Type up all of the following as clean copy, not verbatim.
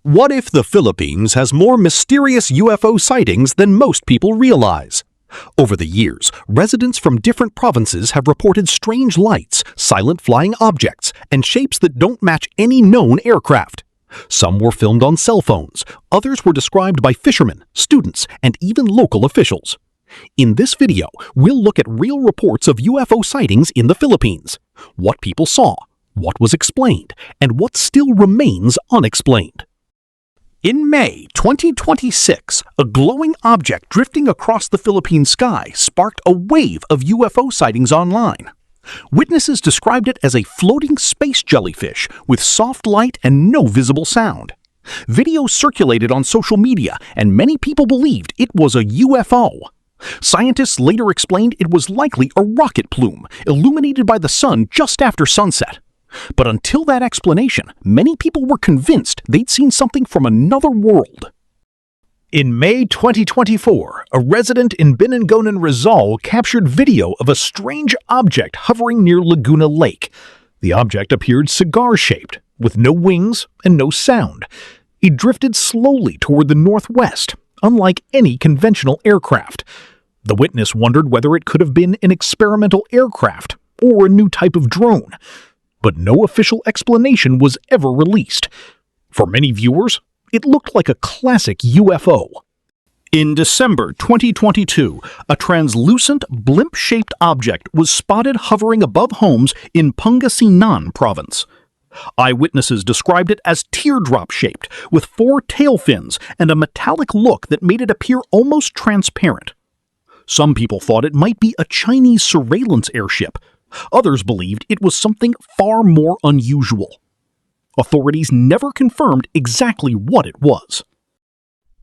What if the Philippines has more mysterious UFO sightings than most people realize? Over the years, residents from different provinces have reported strange lights, silent flying objects, and shapes that don't match any known aircraft. Some were filmed on cell phones, others were described by fishermen, students, and even local officials. In this video, we'll look at real reports of UFO sightings in the Philippines, what people saw, what was explained, and what still remains unexplained. In May 2026, a glowing object drifting across the Philippine sky sparked a wave of UFO sightings online. Witnesses described it as a floating space jellyfish with soft light and no visible sound. Videos circulated on social media, and many people believed it was a UFO. Scientists later explained it was likely a rocket plume, illuminated by the sun just after sunset. But until that explanation, many people were convinced they'd seen something from another world. In May 2024, a resident in Pangasinan, Rizal captured video of a strange object hovering near Laguna Lake. The object appeared cigar-shaped, with no wings and no sound. It drifted slowly toward the northwest, unlike any conventional aircraft. The witness wondered whether it could have been an experimental aircraft or a new type of drone. But no official explanation was ever released. For many viewers, it looked like a classic UFO. In December 2022, a translucent, blimp-shaped object was spotted hovering above homes in Pangasinan province. Eyewitnesses described it as teardrop-shaped, with 4 tail fins and a metallic look that made it appear almost transparent. Some people thought it might be a Chinese surveillance airship. Others believed it was something far more unusual. Authorities never confirmed exactly what it was.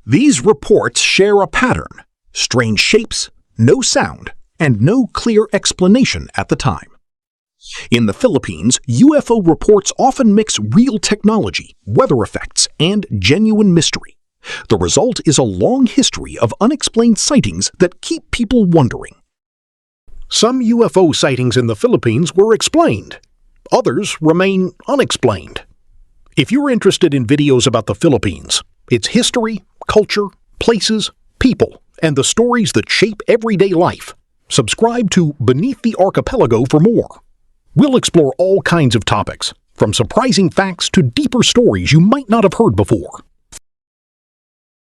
These reports share a pattern: strange shapes, no sound, and no clear explanation at the time. In the Philippines, UFO reports often mix real technology, weather effects, and genuine mystery. The result is a long history of unexplained sightings that keep people wondering. Some UFO sightings in the Philippines were explained. Others remain unexplained. If you're interested in videos about the Philippines, its history, culture, places, people, and the stories that shape everyday life, subscribe to Beneath the Archipelago for more. We'll explore all kinds of topics, from surprising facts to deeper stories you might not have heard before.